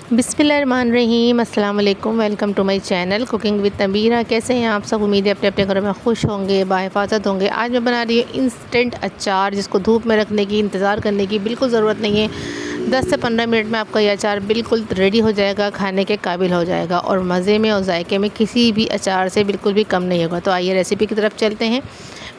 बिस्मिल्लाहिर्रहमानिर्रहीम, अस्सलाम वालेकुम। Welcome to my channel cooking with Nabira. कैसे हैं आप सब? उम्मीद है अपने अपने घरों में खुश होंगे, बाहिफाजत होंगे। आज मैं बना रही हूँ इंस्टेंट अचार, जिसको धूप में रखने की, इंतज़ार करने की बिल्कुल ज़रूरत नहीं है। 10 से 15 मिनट में आपका ये अचार बिल्कुल रेडी हो जाएगा, खाने के काबिल हो जाएगा और मज़े में और जायके में किसी भी अचार से बिल्कुल भी कम नहीं होगा। तो आइए रेसिपी की तरफ चलते हैं।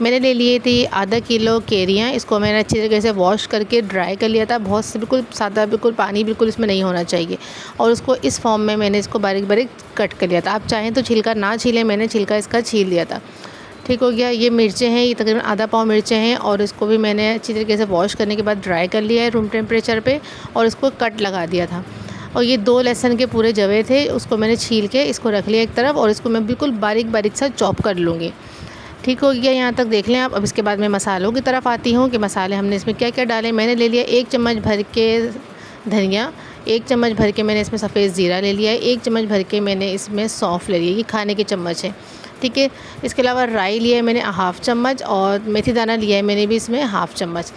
मैंने ले लिए थी आधा किलो केरियाँ। इसको मैंने अच्छी तरीके से वॉश करके ड्राई कर लिया था। बहुत से बिल्कुल सादा, बिल्कुल पानी बिल्कुल इसमें नहीं होना चाहिए। और उसको इस फॉर्म में मैंने इसको बारीक बारीक कट कर लिया था। आप चाहें तो छिलका ना छीलें, मैंने छिलका इसका छील लिया था। ठीक हो गया। ये मिर्चें हैं, ये तकरीबन आधा पाव मिर्चें हैं और इसको भी मैंने अच्छी तरीके से वॉश करने के बाद ड्राई कर लिया है रूम टेम्परेचर पे और इसको कट लगा दिया था। और ये 2 लहसुन के पूरे जवे थे, उसको मैंने छील के इसको रख लिया एक तरफ और इसको मैं बिल्कुल बारीक बारीक सा चॉप कर लूँगी। ठीक हो गया, यहाँ तक देख लें आप। अब इसके बाद मैं मसालों की तरफ आती हूँ कि मसाले हमने इसमें क्या क्या डाले। मैंने ले लिया 1 चम्मच भर के धनिया, 1 चम्मच भर के मैंने इसमें सफ़ेद ज़ीरा ले लिया है, 1 चम्मच भर के मैंने इसमें सौंफ ले लिया, ये खाने के चम्मच है। ठीक है। इसके अलावा राई लिया है मैंने हाफ़ चम्मच और मेथी दाना लिया है मैंने भी इसमें हाफ़ चम्मच।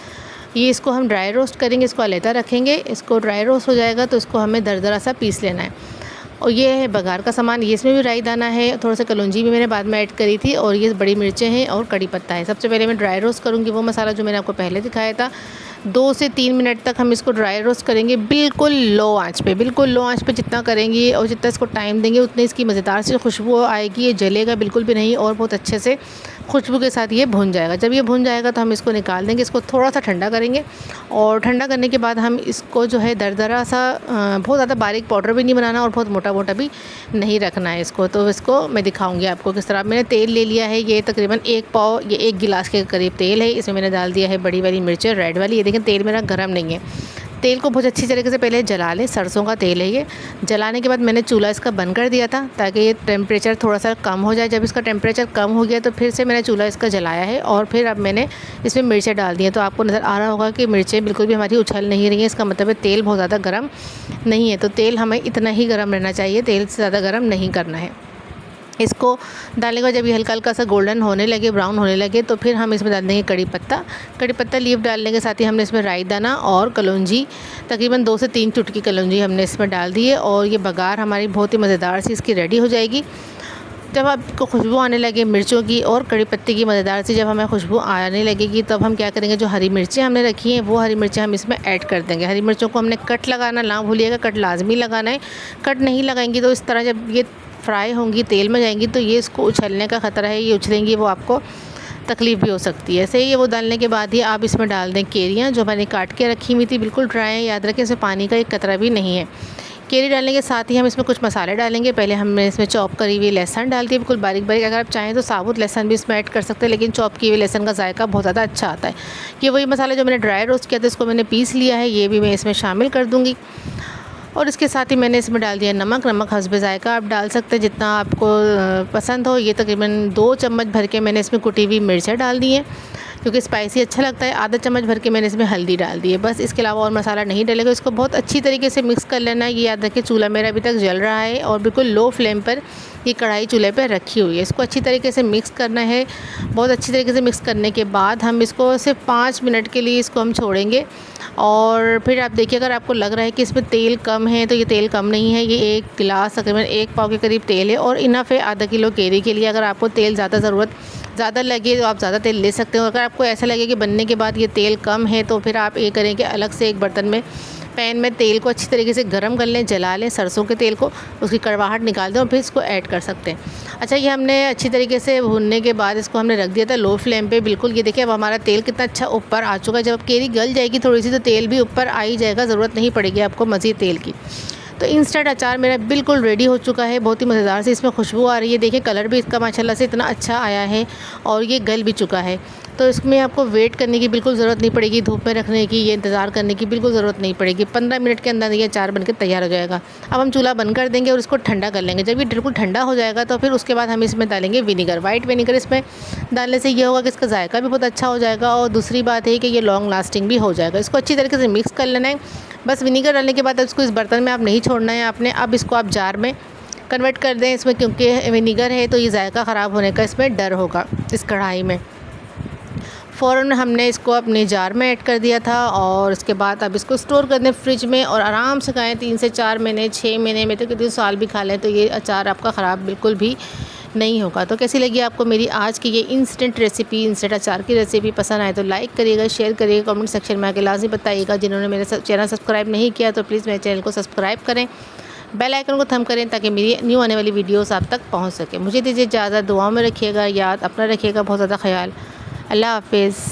ये इसको हम ड्राई रोस्ट करेंगे, इसको अलहदा रखेंगे। इसको ड्राई रोस्ट हो जाएगा तो इसको हमें दरदरा सा पीस लेना है। और ये है बघार का सामान, ये इसमें भी राई दाना है, थोड़ा सा कलौंजी भी मैंने बाद में ऐड करी थी और ये बड़ी मिर्चें हैं और कड़ी पत्ता है। सबसे पहले मैं ड्राई रोस्ट करूँगी वो मसाला जो मैंने आपको पहले दिखाया था। 2 से 3 मिनट तक हम इसको ड्राई रोस्ट करेंगे, बिल्कुल लो आंच पे। बिल्कुल लो आंच पे जितना करेंगे और जितना इसको टाइम देंगे उतनी इसकी मज़ेदार सी खुशबू आएगी। ये जलेगा बिल्कुल भी नहीं और बहुत अच्छे से खुशबू के साथ ये भुन जाएगा। जब ये भुन जाएगा तो हम इसको निकाल देंगे। इसको थोड़ा सा ठंडा करेंगे और ठंडा करने के बाद हम इसको जो है दरदरा सा, बहुत ज़्यादा बारीक पाउडर भी नहीं बनाना और बहुत मोटा मोटा भी नहीं रखना है इसको। तो इसको मैं दिखाऊंगी आपको किस तरह। मैंने तेल ले लिया है, ये तकरीबन 1 पाव, ये 1 गिलास के करीब तेल है। इसमें मैंने डाल दिया है बड़ी वाली मिर्चें रेड वाली। ये देखें तेल मेरा गर्म नहीं है। तेल को बहुत अच्छी तरीके से पहले जला लें। सरसों का तेल है ये। जलाने के बाद मैंने चूल्हा इसका बंद कर दिया था ताकि ये टेम्परेचर थोड़ा सा कम हो जाए। जब इसका टेम्परेचर कम हो गया तो फिर से मैंने चूल्हा इसका जलाया है और फिर अब मैंने इसमें मिर्चें डाल दी हैं। तो आपको नज़र आ रहा होगा कि मिर्चें बिल्कुल भी हमारी उछल नहीं रही हैं। इसका मतलब है तेल बहुत ज़्यादा गर्म नहीं है। तो तेल हमें इतना ही गर्म रहना चाहिए, तेल से ज़्यादा गर्म नहीं करना है। इसको डालने के बाद जब ये हल्का हल्का सा गोल्डन होने लगे, ब्राउन होने लगे, तो फिर हम इसमें डाल देंगे कड़ी पत्ता। कड़ी पत्ता लीफ डालने के साथ ही हमने इसमें राई दाना और कलौंजी, तकरीबन 2 से 3 चुटकी कलौंजी हमने इसमें डाल दी है और ये बघार हमारी बहुत ही मज़ेदार सी इसकी रेडी हो जाएगी। जब आपको खुशबू आने लगे मिर्चों की और कड़ी पत्ते की मज़ेदार सी, जब हमें खुशबू आने लगेगी तब हम क्या करेंगे, जो हरी मिर्चें हमने रखी हैं वो हरी मिर्चें हम इसमें ऐड कर देंगे। हरी मिर्चों को हमने कट लगाना ना भूलिएगा, कट लाजमी लगाना है। कट नहीं लगाएंगी तो इस तरह जब ये फ्राई होंगी, तेल में जाएंगी, तो ये इसको उछलने का ख़तरा है। ये उछलेंगी वो आपको तकलीफ़ भी हो सकती है। सही है। वो डालने के बाद ही आप इसमें डाल दें केरियाँ जो मैंने काट के रखी हुई थी, बिल्कुल ड्राई है। याद रखें इसमें पानी का एक कतरा भी नहीं है। केरी डालने के साथ ही हम इसमें कुछ मसाले डालेंगे। पहले हमने इसमें चॉप करी हुई लहसुन डाल दी बिल्कुल बारीक बारीक। अगर आप चाहें तो साबुत लहसुन भी इसमें ऐड कर सकते हैं, लेकिन चॉप की हुई लहसुन का जायका बहुत ज़्यादा अच्छा आता है। ये वही मसाला जो मैंने ड्राई रोस्ट किया था, इसको मैंने पीस लिया है, ये भी मैं इसमें शामिल कर दूँगी। और इसके साथ ही मैंने इसमें डाल दिया नमक। नमक हस्बे जायका आप डाल सकते हैं जितना आपको पसंद हो। ये तकरीबन 2 चम्मच भर के मैंने इसमें कुटी हुई मिर्चें डाल दी हैं क्योंकि स्पाइसी अच्छा लगता है। आधा चम्मच भर के मैंने इसमें हल्दी डाल दी है। बस इसके अलावा और मसाला नहीं डलेगा। इसको बहुत अच्छी तरीके से मिक्स कर लेना है। ये याद रखिए चूल्हा मेरा अभी तक जल रहा है और बिल्कुल लो फ्लेम पर ये कढ़ाई चूल्हे पर रखी हुई है। इसको अच्छी तरीके से मिक्स करना है। बहुत अच्छी तरीके से मिक्स करने के बाद हम इसको सिर्फ 5 मिनट के लिए इसको हम छोड़ेंगे। और फिर आप देखिए, अगर आपको लग रहा है कि इसमें तेल कम है तो ये तेल कम नहीं है। ये 1 गिलास तकरीबन 1 पाव के करीब तेल है और इनफ है आधा किलो केरी के लिए। अगर आपको तेल ज़्यादा लगे तो आप ज़्यादा तेल ले सकते हो। अगर आपको ऐसा लगे कि बनने के बाद ये तेल कम है तो फिर आप ये करें कि अलग से एक बर्तन में, पैन में तेल को अच्छी तरीके से गर्म कर लें, जला लें सरसों के तेल को, उसकी कड़वाहट निकाल दें और फिर इसको ऐड कर सकते हैं। अच्छा, ये हमने अच्छी तरीके से भूनने के बाद इसको हमने रख दिया था लो फ्लेम पे बिल्कुल। ये देखिए अब हमारा तेल कितना अच्छा ऊपर आ चुका है। जब केरी गल जाएगी थोड़ी सी तो तेल भी ऊपर आ ही जाएगा, ज़रूरत नहीं पड़ेगी आपको मज़ीद तेल की। तो इंस्टेंट अचार मेरा बिल्कुल रेडी हो चुका है। बहुत ही मज़ेदार से इसमें खुशबू आ रही है। देखिए कलर भी इसका माशाल्लाह से इतना अच्छा आया है और ये गल भी चुका है। तो इसमें आपको वेट करने की बिल्कुल ज़रूरत नहीं पड़ेगी, धूप में रखने की, ये इंतज़ार करने की बिल्कुल ज़रूरत नहीं पड़ेगी। 15 मिनट के अंदर ये अचार बनकर तैयार हो जाएगा। अब हम चूल्हा बंद कर देंगे और इसको ठंडा कर लेंगे। जब ये बिल्कुल ठंडा हो जाएगा तो फिर उसके बाद हम इसमें डालेंगे विनीगर। वाइट विनीगर इसमें डालने से ये होगा कि इसका जायका भी बहुत अच्छा हो जाएगा और दूसरी बात है कि ये लॉन्ग लास्टिंग भी हो जाएगा। इसको अच्छी तरीके से मिक्स कर लेना है। बस विनीगर डालने के बाद इसको इस बर्तन में आप नहीं छोड़ना है आपने। अब इसको आप जार में कन्वर्ट कर दें। इसमें क्योंकि विनीगर है तो ये जायका ख़राब होने का इसमें डर होगा इस कढ़ाई में। फ़ौरन हमने इसको अपने जार में ऐड कर दिया था और उसके बाद अब इसको स्टोर कर दें फ्रिज में और आराम से खाएँ 3 से 4 महीने, 6 महीने में तो कितने साल भी खा लें तो ये अचार आपका ख़राब बिल्कुल भी नहीं होगा। तो कैसी लगी आपको मेरी आज की ये इंस्टेंट रेसिपी, इंस्टेंट अचार की रेसिपी? पसंद आए तो लाइक करिएगा, शेयर करिएगा, कमेंट सेक्शन में आके लाज़मी बताइएगा। जिन्होंने मेरे चैनल सब्सक्राइब नहीं किया तो प्लीज़ मेरे चैनल को सब्सक्राइब करें, बेल आइकन को थंब करें ताकि मेरी न्यू आने वाली वीडियोस आप तक पहुंच सके। मुझे दीजिए इजाज़त, दुआओं में रखिएगा याद, अपना रखिएगा बहुत ज़्यादा ख्याल। अल्लाह हाफ़िज़।